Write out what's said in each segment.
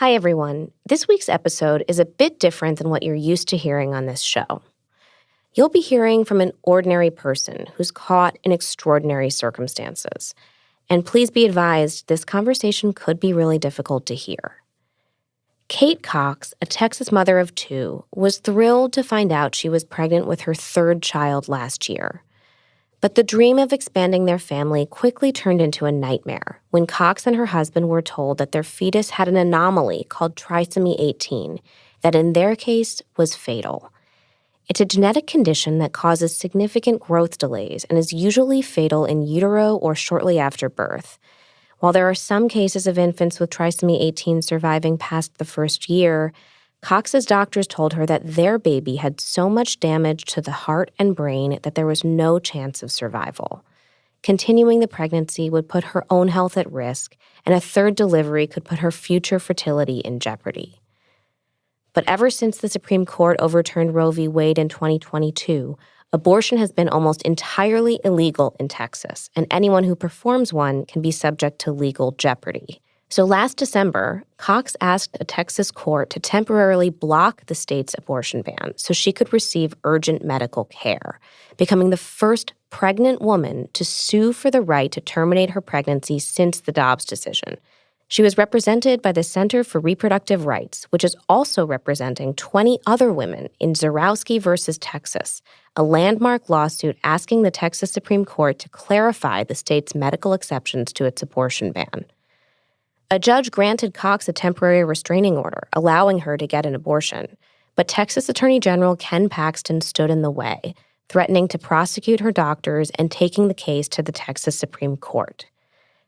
Hi, everyone. This week's episode is a bit different than what you're used to hearing on this show. You'll be hearing from an ordinary person who's caught in extraordinary circumstances. And please be advised, this conversation could be really difficult to hear. Kate Cox, a Texas mother of two, was thrilled to find out she was pregnant with her third child last year. But the dream of expanding their family quickly turned into a nightmare when Cox and her husband were told that their fetus had an anomaly called Trisomy 18 that in their case was fatal. It's a genetic condition that causes significant growth delays and is usually fatal in utero or shortly after birth. While there are some cases of infants with Trisomy 18 surviving past the first year, Cox's doctors told her that their baby had so much damage to the heart and brain that there was no chance of survival. Continuing the pregnancy would put her own health at risk, and a third delivery could put her future fertility in jeopardy. But ever since the Supreme Court overturned Roe v. Wade in 2022, abortion has been almost entirely illegal in Texas, and anyone who performs one can be subject to legal jeopardy. So last December, Cox asked a Texas court to temporarily block the state's abortion ban so she could receive urgent medical care, becoming the first pregnant woman to sue for the right to terminate her pregnancy since the Dobbs decision. She was represented by the Center for Reproductive Rights, which is also representing 20 other women in Zarowski versus Texas, a landmark lawsuit asking the Texas Supreme Court to clarify the state's medical exceptions to its abortion ban. A judge granted Cox a temporary restraining order, allowing her to get an abortion. But Texas Attorney General Ken Paxton stood in the way, threatening to prosecute her doctors and taking the case to the Texas Supreme Court.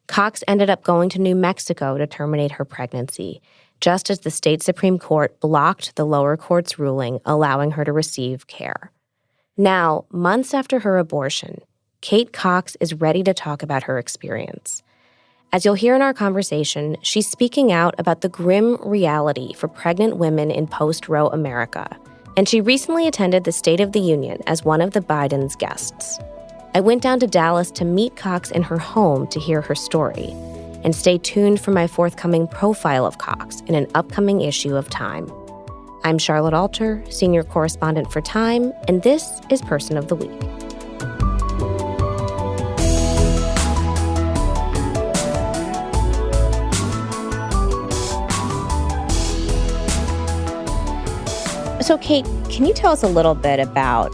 Cox ended up going to New Mexico to terminate her pregnancy, just as the state Supreme Court blocked the lower court's ruling allowing her to receive care. Now, months after her abortion, Kate Cox is ready to talk about her experience. As you'll hear in our conversation, she's speaking out about the grim reality for pregnant women in post-Roe America, and she recently attended the State of the Union as one of the Biden's guests. I went down to Dallas to meet Cox in her home to hear her story, and stay tuned for my forthcoming profile of Cox in an upcoming issue of Time. I'm Charlotte Alter, senior correspondent for Time, and this is Person of the Week. So, Kate, can you tell us a little bit about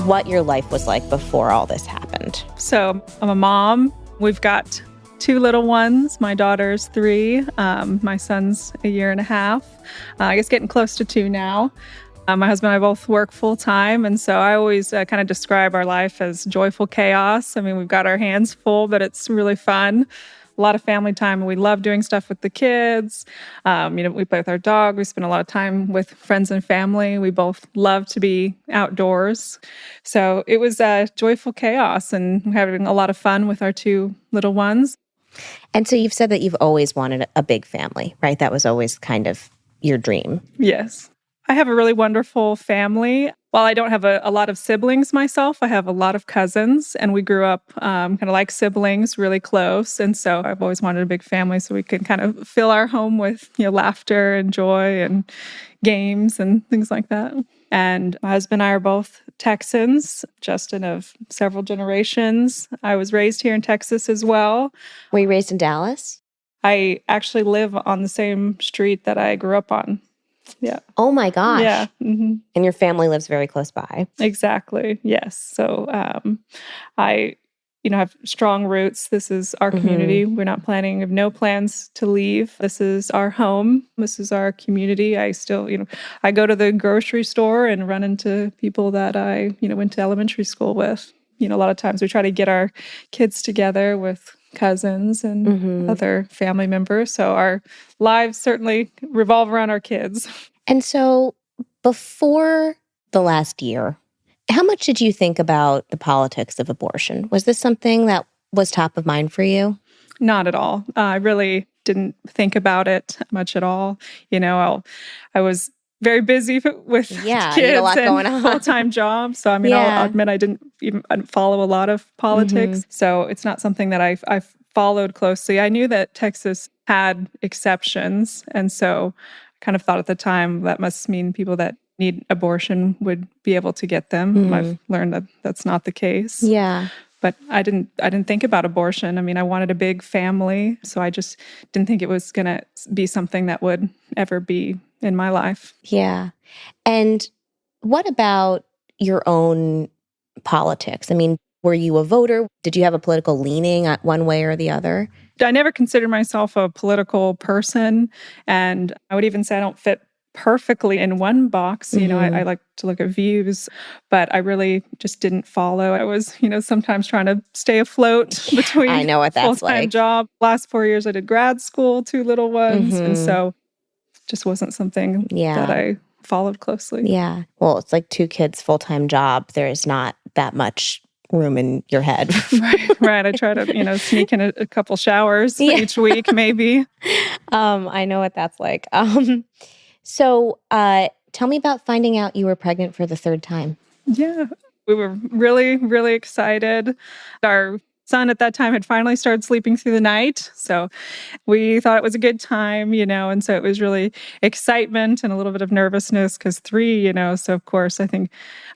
what your life was like before all this happened? So, I'm a mom. We've got two little ones. My daughter's 3. My son's a year and a half. I guess getting close to 2 now. My husband and I both work full time. And so I always kind of describe our life as joyful chaos. I mean, we've got our hands full, but it's really fun. A lot of family time, and we love doing stuff with the kids. We play with our dog. We spend a lot of time with friends and family. We both love to be outdoors. So it was joyful chaos and having a lot of fun with our 2 little ones. And so you've said that you've always wanted a big family, right? That was always kind of your dream. Yes. I have a really wonderful family. While I don't have a lot of siblings myself, I have a lot of cousins, and we grew up kind of like siblings, really close. And so I've always wanted a big family so we can kind of fill our home with, laughter and joy and games and things like that. And my husband and I are both Texans, Justin of several generations. I was raised here in Texas as well. Were you raised in Dallas? I actually live on the same street that I grew up on. Yeah. Oh my gosh. Yeah. Mm-hmm. And your family lives very close by. Exactly. Yes. So I, have strong roots. This is our community. We're not planning, have no plans to leave. This is our home. This is our community. I still, I go to the grocery store and run into people that I, went to elementary school with. A lot of times we try to get our kids together with cousins and other family members. So our lives certainly revolve around our kids. And so before the last year, how much did you think about the politics of abortion? Was this something that was top of mind for you? Not at all. I really didn't think about it much at all. I was very busy with kids a lot going on. Full-time jobs. So, I'll admit I didn't follow a lot of politics. So it's not something that I followed closely. I knew that Texas had exceptions, and so I kind of thought at the time that must mean people that need abortion would be able to get them. I've learned that that's not the case. Yeah. But I didn't think about abortion. I mean, I wanted a big family, so I just didn't think it was going to be something that would ever be in my life. Yeah. And what about your own politics? I mean, were you a voter? Did you have a political leaning one way or the other? I never considered myself a political person, and I would even say I don't fit perfectly in one box. I like to look at views, but I really just didn't follow. I was, sometimes trying to stay afloat between I know what that's full-time like. job. Last 4 years I did grad school, 2 little ones, and so just wasn't something that I followed closely. Yeah. Well, it's like 2 kids, full-time job. There's not that much room in your head. Right. I try to, sneak in a couple showers each week, maybe. I know what that's like. So tell me about finding out you were pregnant for the 3rd time. Yeah. We were really, really excited. Our son at that time had finally started sleeping through the night. So we thought it was a good time, and so it was really excitement and a little bit of nervousness because 3, so of course I think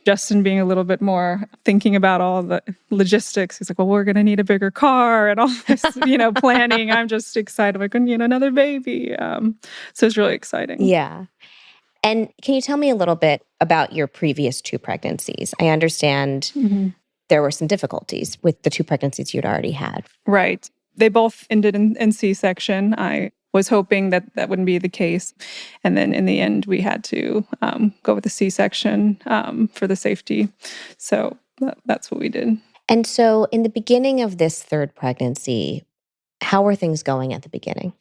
Justin being a little bit more thinking about all the logistics. He's like, well, we're going to need a bigger car and all this, planning. I'm just excited. We're going to need another baby. So it's really exciting. Yeah. And can you tell me a little bit about your previous 2 pregnancies? I understand there were some difficulties with the 2 pregnancies you'd already had. Right. They both ended in C-section. I was hoping that that wouldn't be the case. And then in the end, we had to go with the C-section for the safety. So that's what we did. And so in the beginning of this 3rd pregnancy, how were things going at the beginning?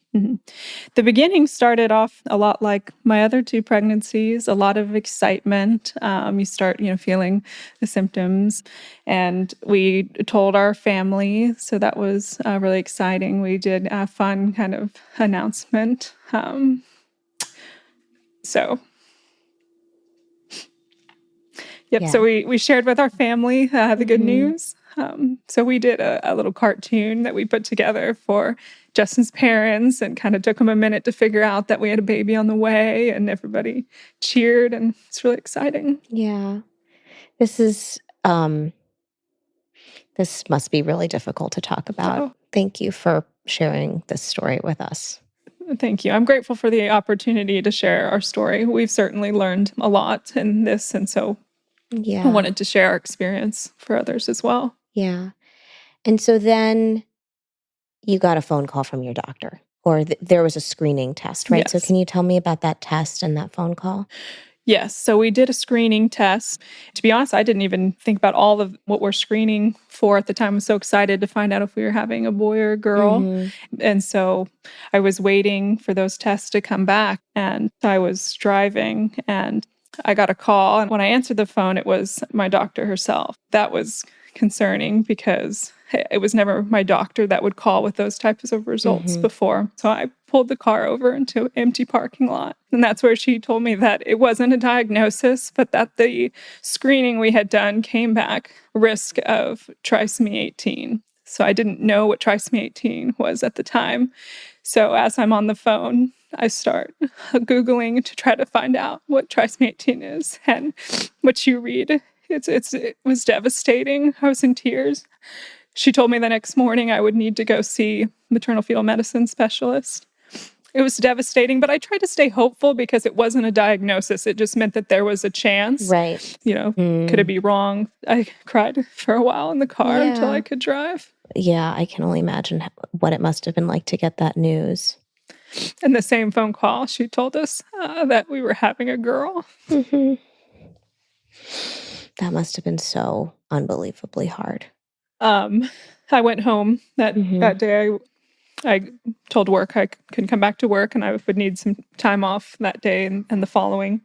The beginning started off a lot like my other 2 pregnancies, a lot of excitement. You start, feeling the symptoms. And we told our family, so that was really exciting. We did a fun kind of announcement. So we shared with our family the good news. So we did a little cartoon that we put together for Justin's parents and kind of took them a minute to figure out that we had a baby on the way, and everybody cheered, and it's really exciting. Yeah. This must be really difficult to talk about. Oh. Thank you for sharing this story with us. Thank you. I'm grateful for the opportunity to share our story. We've certainly learned a lot in this, and so I wanted to share our experience for others as well. Yeah. And so then you got a phone call from your doctor, or there was a screening test, right? Yes. So can you tell me about that test and that phone call? Yes. So we did a screening test. To be honest, I didn't even think about all of what we're screening for at the time. I was so excited to find out if we were having a boy or a girl. And so I was waiting for those tests to come back, and I was driving and I got a call. And when I answered the phone, it was my doctor herself. That was concerning because it was never my doctor that would call with those types of results before. So I pulled the car over into an empty parking lot. And that's where she told me that it wasn't a diagnosis, but that the screening we had done came back risk of trisomy 18. So I didn't know what trisomy 18 was at the time. So as I'm on the phone, I start Googling to try to find out what trisomy 18 is. And what you read, it was devastating. I was in tears. She told me the next morning I would need to go see maternal fetal medicine specialist. It was devastating, but I tried to stay hopeful because it wasn't a diagnosis. It just meant that there was a chance. Right. Could it be wrong? I cried for a while in the car until I could drive. Yeah, I can only imagine what it must have been like to get that news. In the same phone call, she told us that we were having a girl. That must have been so unbelievably hard. I went home that day. I told work I couldn't come back to work and I would need some time off that day and the following.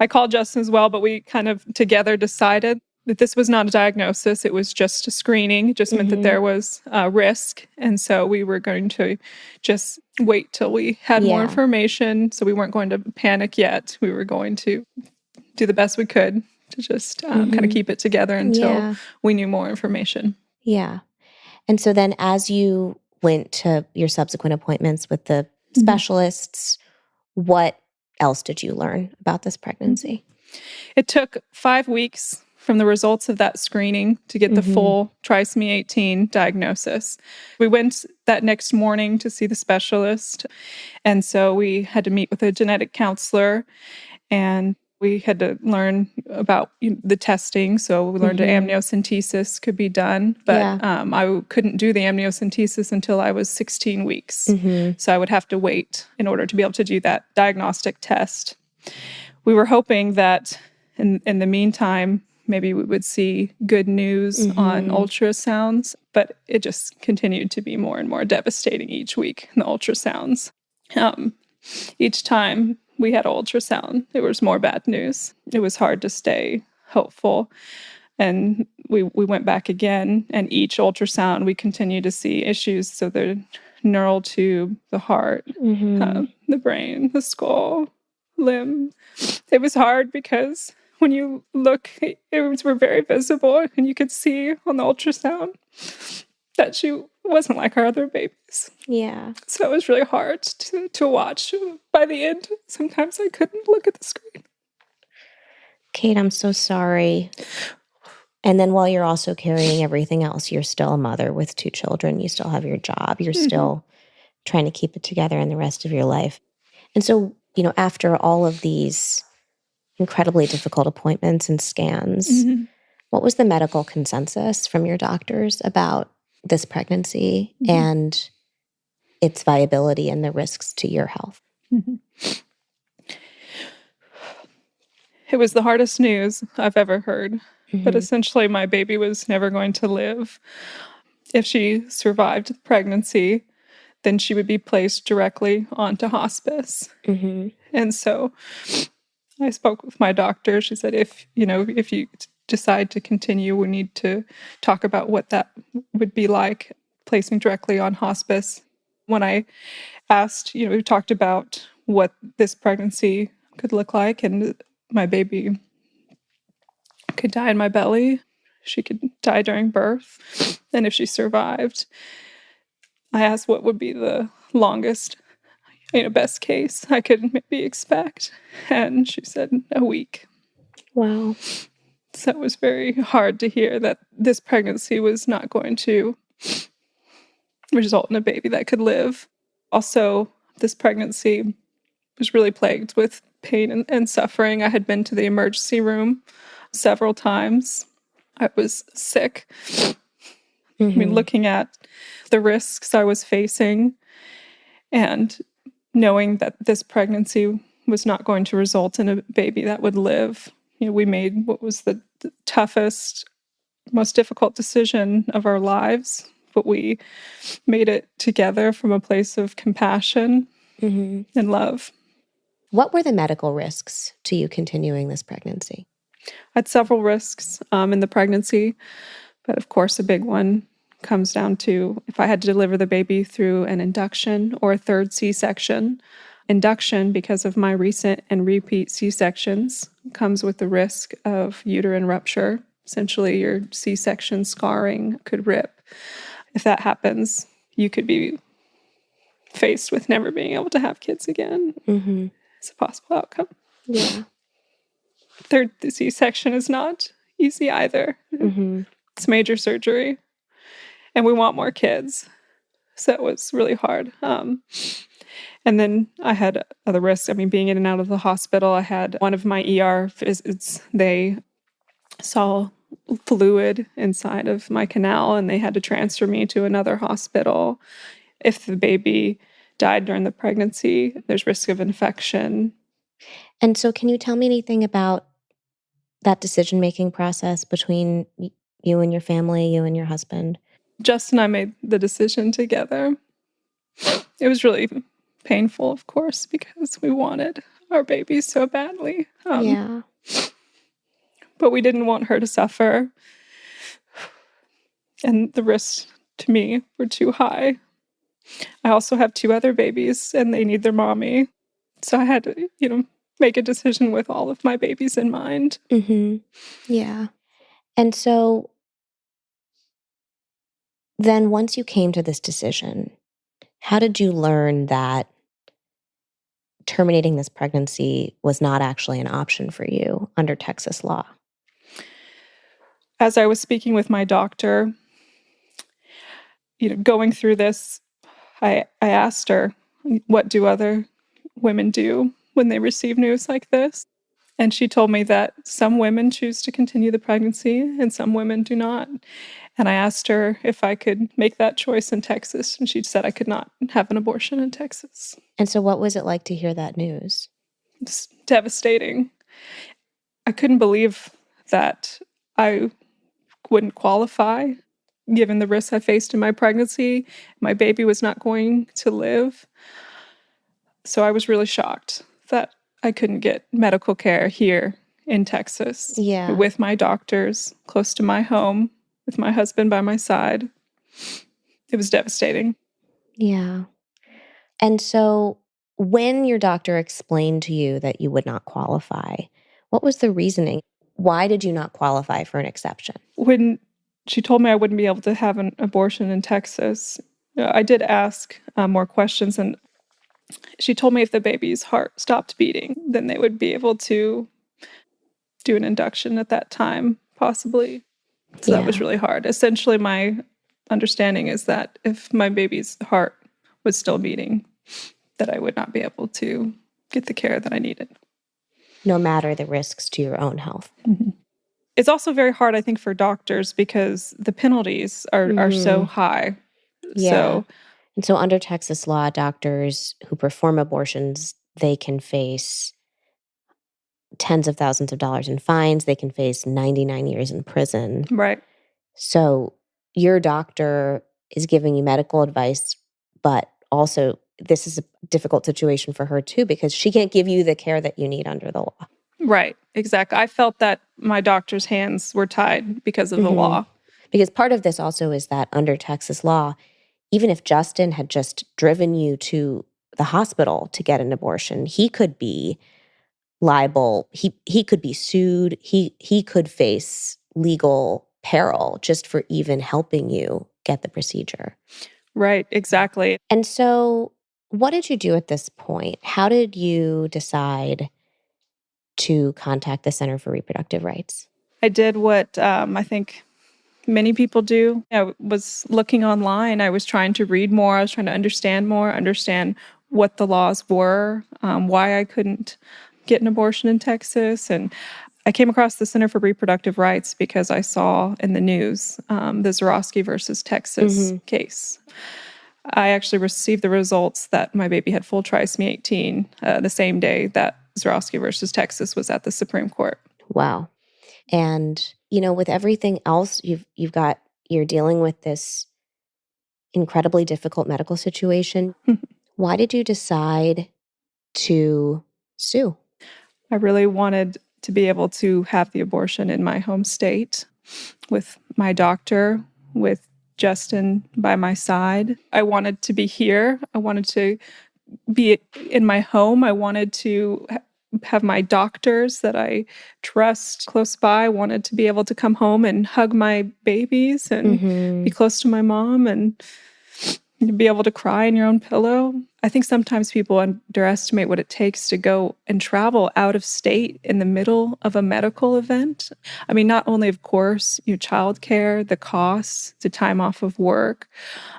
I called Justin as well, but we kind of together decided that this was not a diagnosis. It was just a screening. It just meant that there was a risk. And so we were going to just wait till we had more information. So we weren't going to panic yet. We were going to do the best we could to just kind of keep it together until we knew more information. Yeah. And so then as you went to your subsequent appointments with the specialists, what else did you learn about this pregnancy? It took 5 weeks from the results of that screening to get the full trisomy 18 diagnosis. We went that next morning to see the specialist, and so we had to meet with a genetic counselor, and we had to learn about the testing. So we learned amniocentesis could be done, but I couldn't do the amniocentesis until I was 16 weeks. So I would have to wait in order to be able to do that diagnostic test. We were hoping that in the meantime, maybe we would see good news on ultrasounds, but it just continued to be more and more devastating each week in the ultrasounds. Each time we had an ultrasound, there was more bad news. It was hard to stay hopeful. And we went back again, and each ultrasound, we continued to see issues. So the neural tube, the heart, the brain, the skull, limb. It was hard because when you look, were very visible, and you could see on the ultrasound that she wasn't like our other babies. Yeah. So it was really hard to watch. By the end, sometimes I couldn't look at the screen. Kate, I'm so sorry. And then while you're also carrying everything else, you're still a mother with 2 children. You still have your job. You're still trying to keep it together in the rest of your life. And so, after all of these incredibly difficult appointments and scans, what was the medical consensus from your doctors about this pregnancy and its viability and the risks to your health? It was the hardest news I've ever heard. But essentially, my baby was never going to live. If she survived the pregnancy, then she would be placed directly onto hospice. And so I spoke with my doctor. She said, if you decide to continue, we need to talk about what that would be like, placing directly on hospice. When I asked, we talked about what this pregnancy could look like, and my baby could die in my belly. She could die during birth. And if she survived, I asked what would be the longest, best case I could maybe expect. And she said a week. Wow. So it was very hard to hear that this pregnancy was not going to result in a baby that could live. Also, this pregnancy was really plagued with pain and suffering. I had been to the emergency room several times. I was sick. I mean, looking at the risks I was facing and knowing that this pregnancy was not going to result in a baby that would live, we made what was the toughest, most difficult decision of our lives, but we made it together from a place of compassion and love. What were the medical risks to you continuing this pregnancy? I had several risks in the pregnancy, but of course, a big one comes down to if I had to deliver the baby through an induction or a third C-section. Induction, because of my recent and repeat C-sections, comes with the risk of uterine rupture. Essentially, your C-section scarring could rip. If that happens, you could be faced with never being able to have kids again. It's a possible outcome. Yeah. Third C-section is not easy either. It's major surgery. And we want more kids. So it was really hard. And then I had other risks. I mean, being in and out of the hospital, I had one of my ER visits. They saw fluid inside of my canal, and they had to transfer me to another hospital. If the baby died during the pregnancy, there's risk of infection. And so can you tell me anything about that decision-making process between you and your family, you and your husband? Justin and I made the decision together. It was really painful, of course, because we wanted our baby so badly. Yeah. But we didn't want her to suffer. And the risks to me were too high. I also have 2 other babies, and they need their mommy. So I had to, make a decision with all of my babies in mind. Yeah. And so Then once you came to this decision, how did you learn that terminating this pregnancy was not actually an option for you under Texas law? As I was speaking with my doctor, going through this, I asked her, what do other women do when they receive news like this? And she told me that some women choose to continue the pregnancy and some women do not. And I asked her if I could make that choice in Texas, and she said I could not have an abortion in Texas. And so what was it like to hear that news? It's devastating. I couldn't believe that I wouldn't qualify given the risks I faced in my pregnancy. My baby was not going to live. So I was really shocked that I couldn't get medical care here in Texas with my doctors close to my home, with my husband by my side. It was devastating. Yeah. And so when your doctor explained to you that you would not qualify, what was the reasoning? Why did you not qualify for an exception? When she told me I wouldn't be able to have an abortion in Texas, I did ask more questions, and she told me if the baby's heart stopped beating, then they would be able to do an induction at that time, possibly. So that was really hard. Essentially, my understanding is that if my baby's heart was still beating, that I would not be able to get the care that I needed. No matter the risks to your own health. Mm-hmm. It's also very hard, I think, for doctors because the penalties are so high. Yeah. And so under Texas law, doctors who perform abortions, they can face tens of thousands of dollars in fines. They can face 99 years in prison. Right. So your doctor is giving you medical advice, but also this is a difficult situation for her too, because she can't give you the care that you need under the law. Right. Exactly. I felt that my doctor's hands were tied because of the law. Because part of this also is that under Texas law, even if Justin had just driven you to the hospital to get an abortion, he could be liable. He could be sued. He could face legal peril just for even helping you get the procedure. Right, exactly. And so what did you do at this point? How did you decide to contact the Center for Reproductive Rights? I did what I think many people do. I was looking online. I was trying to read more. I was trying to understand more, understand what the laws were, why I couldn't get an abortion in Texas. And I came across the Center for Reproductive Rights because I saw in the news the Zorowski versus Texas case. I actually received the results that my baby had full trisomy 18 the same day that Zorowski versus Texas was at the Supreme Court. Wow. And, with everything else you're dealing with this incredibly difficult medical situation. Why did you decide to sue? I really wanted to be able to have the abortion in my home state with my doctor, with Justin by my side. I wanted to be here. I wanted to be in my home. I wanted to have my doctors that I trust close by. I wanted to be able to come home and hug my babies and be close to my mom and be able to cry in your own pillow. I think sometimes people underestimate what it takes to go and travel out of state in the middle of a medical event. I mean, not only, of course, childcare, the costs, the time off of work,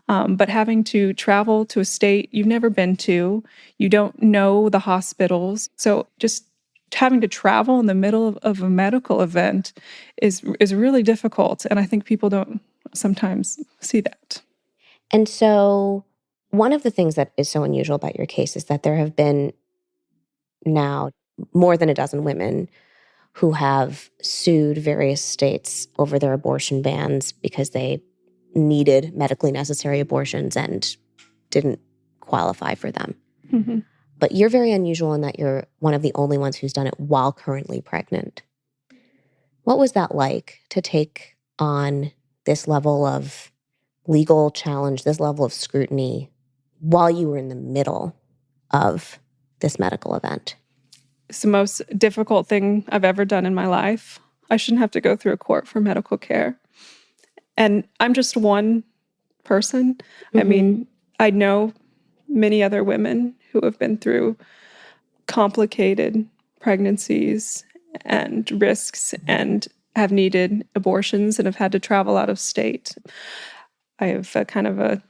but having to travel to a state you've never been to, you don't know the hospitals. So just having to travel in the middle of a medical event is really difficult. And I think people don't sometimes see that. And so one of the things that is so unusual about your case is that there have been now more than a dozen women who have sued various states over their abortion bans because they needed medically necessary abortions and didn't qualify for them. Mm-hmm. But you're very unusual in that you're one of the only ones who's done it while currently pregnant. What was that like to take on this level of legal challenge, this level of scrutiny while you were in the middle of this medical event? It's the most difficult thing I've ever done in my life. I shouldn't have to go through a court for medical care. And I'm just one person. I mean, I know many other women who have been through complicated pregnancies and risks and have needed abortions and have had to travel out of state. I have a kind of a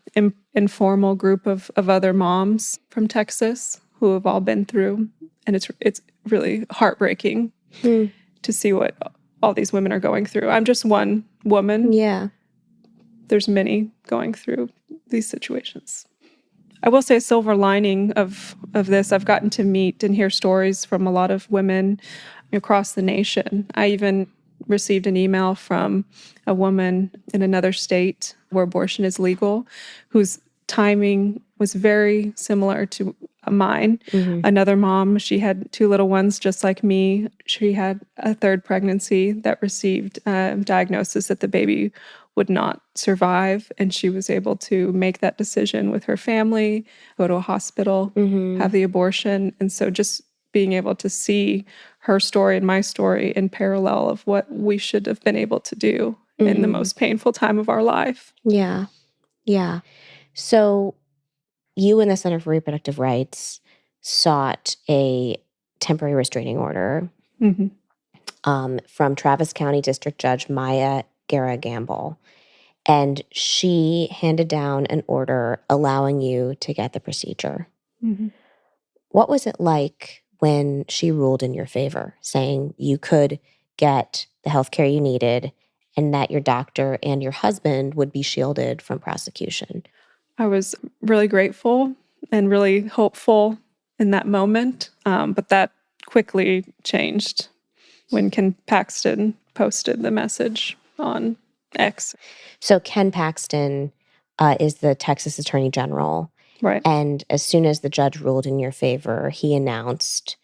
informal group of other moms from Texas who have all been through, and it's really heartbreaking to see what all these women are going through. I'm just one woman. Yeah. There's many going through these situations. I will say a silver lining of this, I've gotten to meet and hear stories from a lot of women across the nation. I even received an email from a woman in another state where abortion is legal, whose timing was very similar to mine. Another mom, she had 2 little ones just like me. She had a 3rd pregnancy that received a diagnosis that the baby would not survive, and she was able to make that decision with her family, go to a hospital, have the abortion. And so just being able to see her story and my story in parallel of what we should have been able to do in the most painful time of our life. Yeah. Yeah. So you and the Center for Reproductive Rights sought a temporary restraining order from Travis County District Judge Maya Guerra Gamble. And she handed down an order allowing you to get the procedure. What was it like when she ruled in your favor, saying you could get the health care you needed and that your doctor and your husband would be shielded from prosecution? I was really grateful and really hopeful in that moment, but that quickly changed when Ken Paxton posted the message on X. So Ken Paxton is the Texas Attorney General. Right. And as soon as the judge ruled in your favor, he announced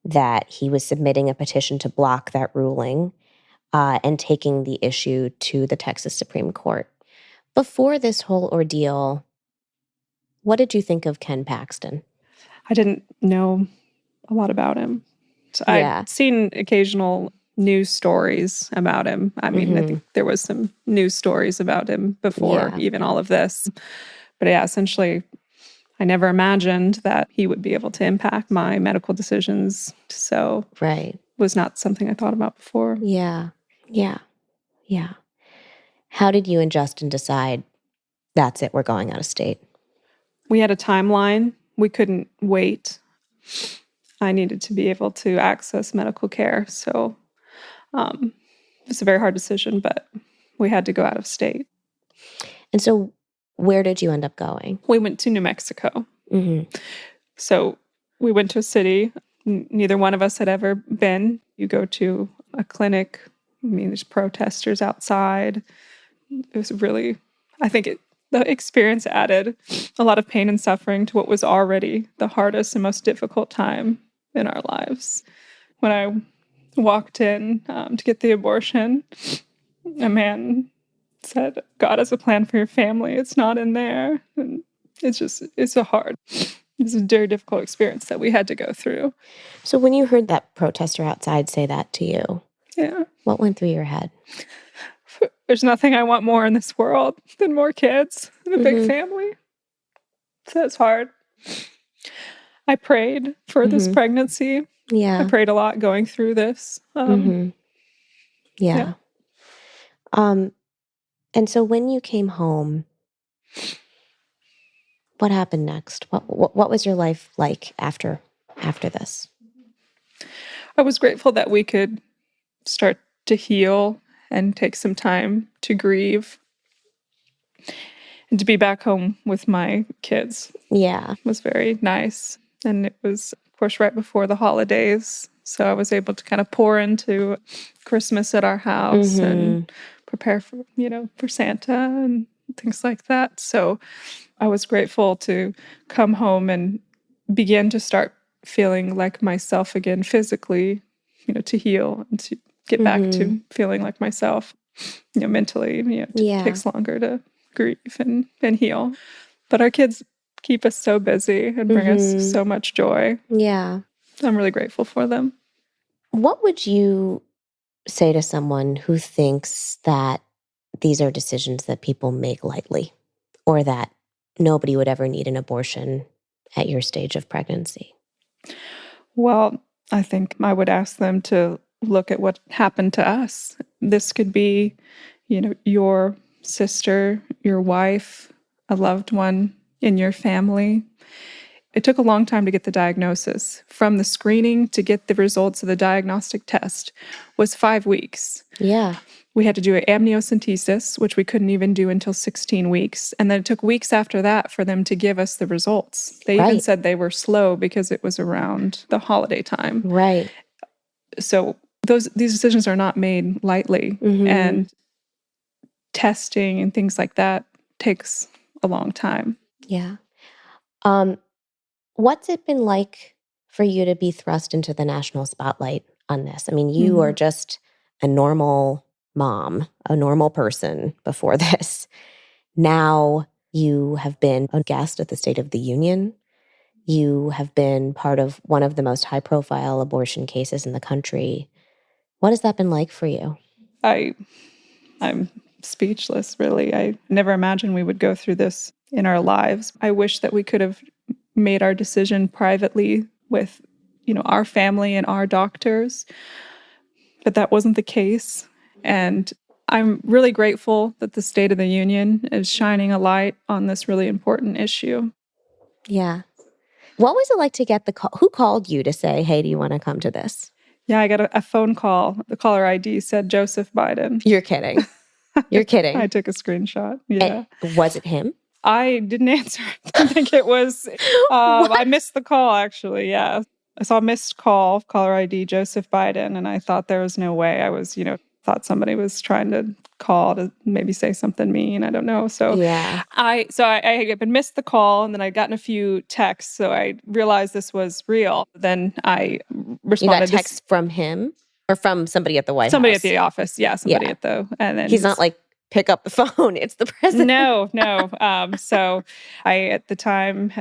that he was submitting a petition to block that ruling and taking the issue to the Texas Supreme Court. Before this whole ordeal, what did you think of Ken Paxton? I didn't know a lot about him. So Yeah. I'd seen occasional news stories about him. I mean, I think there was some news stories about him before even all of this. But yeah, essentially, I never imagined that he would be able to impact my medical decisions. So Right. was not something I thought about before. Yeah. Yeah. Yeah. How did you and Justin decide, that's it, we're going out of state? We had a timeline. We couldn't wait. I needed to be able to access medical care. So it was a very hard decision, but we had to go out of state. And so where did you end up going? We went to New Mexico. So we went to a city neither one of us had ever been. You go to a clinic, I mean, there's protesters outside. It was really, I think the experience added a lot of pain and suffering to what was already the hardest and most difficult time in our lives. When I walked in to get the abortion, a man said, "God has a plan for your family. It's not in there." And it's a very difficult experience that we had to go through. So when you heard that protester outside say that to you, Yeah. what went through your head? There's nothing I want more in this world than more kids and a big family. So it's hard. I prayed for this pregnancy. Yeah. I prayed a lot going through this. Yeah. And so when you came home, what happened next? What was your life like after this? I was grateful that we could start to heal and take some time to grieve. And to be back home with my kids was very nice. And it was, of course, right before the holidays. So I was able to kind of pour into Christmas at our house and prepare for Santa and things like that. So I was grateful to come home and begin to start feeling like myself again physically, to heal and to get back to feeling like myself, mentally. It takes longer to grieve and heal. But our kids keep us so busy and bring us so much joy. Yeah. I'm really grateful for them. What would you say to someone who thinks that these are decisions that people make lightly or that nobody would ever need an abortion at your stage of pregnancy? Well, I think I would ask them to look at what happened to us. This could be, your sister, your wife, a loved one in your family. It took a long time to get the diagnosis. From the screening to get the results of the diagnostic test was 5 weeks. Yeah. We had to do an amniocentesis, which we couldn't even do until 16 weeks. And then it took weeks after that for them to give us the results. They even said they were slow because it was around the holiday time. Right. So these decisions are not made lightly. And testing and things like that takes a long time. Yeah. What's it been like for you to be thrust into the national spotlight on this? I mean, you are just a normal mom, a normal person before this. Now you have been a guest at the State of the Union. You have been part of one of the most high-profile abortion cases in the country. What has that been like for you? I'm speechless, really. I never imagined we would go through this in our lives. I wish that we could have made our decision privately with, our family and our doctors, but that wasn't the case. And I'm really grateful that the State of the Union is shining a light on this really important issue. Yeah. What was it like to get the call? Who called you to say, hey, do you want to come to this? Yeah, I got a phone call. The caller ID said Joseph Biden. You're kidding. You're kidding. I took a screenshot. Yeah. And was it him? I didn't answer. I think it was, I missed the call, actually. Yeah. I saw a missed call, caller ID, Joseph Biden, and I thought there was no way. I was, thought somebody was trying to call to maybe say something mean. I don't know. So yeah. I had missed the call, and then I'd gotten a few texts. So I realized this was real. Then I responded. You got texts from him or from somebody at the White House? Somebody at the office. Yeah, somebody at the, and then he's not like, pick up the phone. It's the president. No. So I, at the time,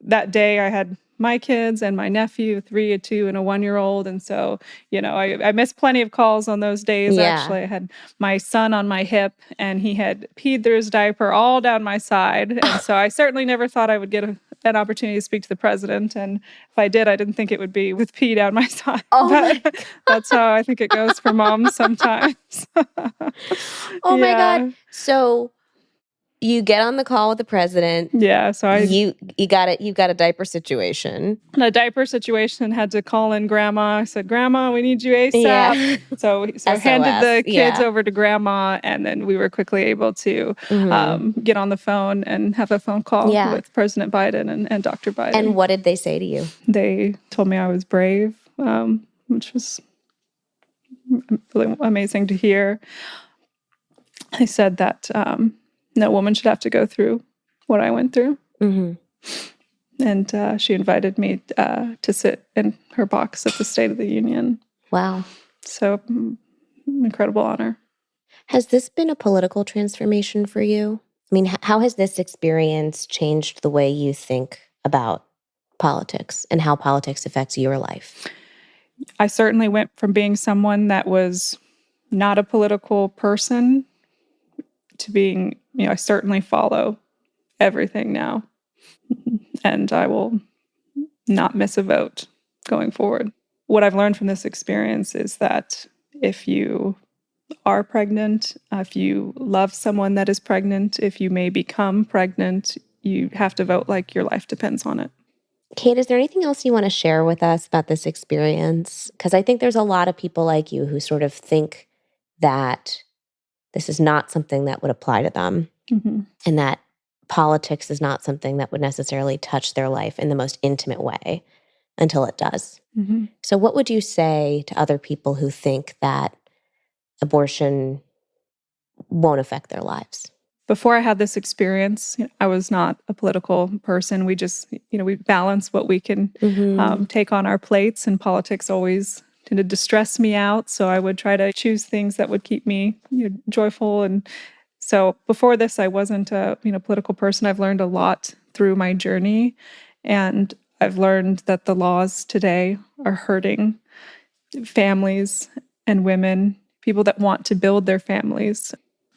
that day I had my kids and my nephew, 3, a 2, and a 1-year-old. And so, I missed plenty of calls on those days. Yeah. Actually, I had my son on my hip, and he had peed through his diaper all down my side. And so I certainly never thought I would get an opportunity to speak to the president. And if I did, I didn't think it would be with pee down my side. Oh, but that's how I think it goes for moms sometimes. Oh my God. So you get on the call with the president. Yeah. So you got a diaper situation. And a diaper situation, had to call in grandma. I said, Grandma, we need you ASAP. Yeah. So I handed the kids over to grandma, and then we were quickly able to get on the phone and have a phone call with President Biden and Dr. Biden. And what did they say to you? They told me I was brave, which was really amazing to hear. They said that no woman should have to go through what I went through. And she invited me to sit in her box at the State of the Union. Wow. So, incredible honor. Has this been a political transformation for you? I mean, how has this experience changed the way you think about politics and how politics affects your life? I certainly went from being someone that was not a political person to being, I certainly follow everything now. And I will not miss a vote going forward. What I've learned from this experience is that if you are pregnant, if you love someone that is pregnant, if you may become pregnant, you have to vote like your life depends on it. Kate, is there anything else you want to share with us about this experience? Because I think there's a lot of people like you who sort of think that this is not something that would apply to them, and that politics is not something that would necessarily touch their life in the most intimate way until it does. So what would you say to other people who think that abortion won't affect their lives? Before I had this experience, I was not a political person. We just, we balance what we can take on our plates, and politics always tended to stress me out. So I would try to choose things that would keep me joyful. And so before this, I wasn't a political person. I've learned a lot through my journey, and I've learned that the laws today are hurting families and women, people that want to build their families.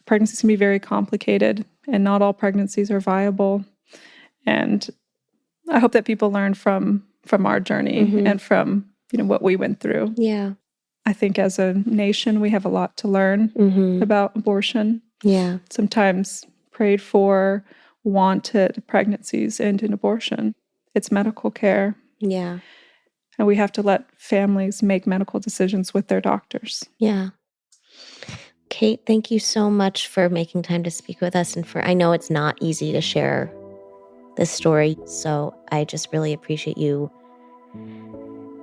Pregnancy can be very complicated. and not all pregnancies are viable. And I hope that people learn from our journey and from, what we went through. Yeah. I think as a nation, we have a lot to learn about abortion. Yeah. Sometimes prayed for, wanted pregnancies end in abortion. It's medical care. Yeah. And we have to let families make medical decisions with their doctors. Yeah. Kate, thank you so much for making time to speak with us. And I know it's not easy to share this story. So I just really appreciate you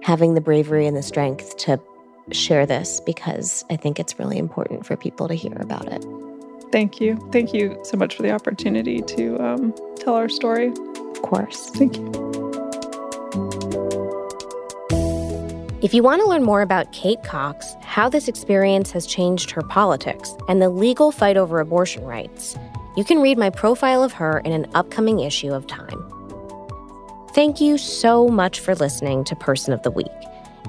having the bravery and the strength to share this, because I think it's really important for people to hear about it. Thank you. Thank you so much for the opportunity to tell our story. Of course. Thank you. If you want to learn more about Kate Cox, how this experience has changed her politics, and the legal fight over abortion rights, you can read my profile of her in an upcoming issue of Time. Thank you so much for listening to Person of the Week.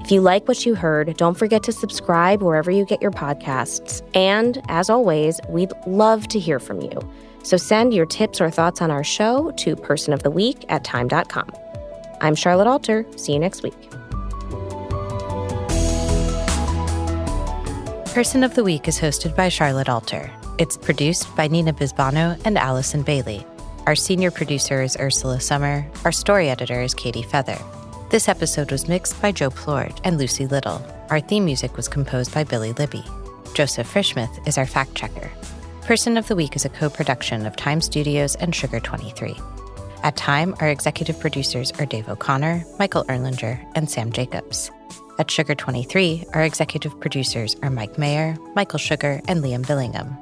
If you like what you heard, don't forget to subscribe wherever you get your podcasts. And as always, we'd love to hear from you. So send your tips or thoughts on our show to personoftheweek@time.com. I'm Charlotte Alter. See you next week. Person of the Week is hosted by Charlotte Alter. It's produced by Nina Bisbano and Allison Bailey. Our senior producer is Ursula Summer. Our story editor is Katie Feather. This episode was mixed by Joe Plord and Lucy Little. Our theme music was composed by Billy Libby. Joseph Frischmuth is our fact checker. Person of the Week is a co-production of Time Studios and Sugar 23. At Time, our executive producers are Dave O'Connor, Michael Erlinger, and Sam Jacobs. At Sugar 23, our executive producers are Mike Mayer, Michael Sugar, and Liam Billingham.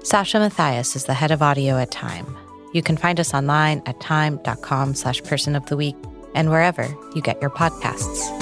Sasha Matthias is the head of audio at Time. You can find us online at time.com/personoftheweek and wherever you get your podcasts.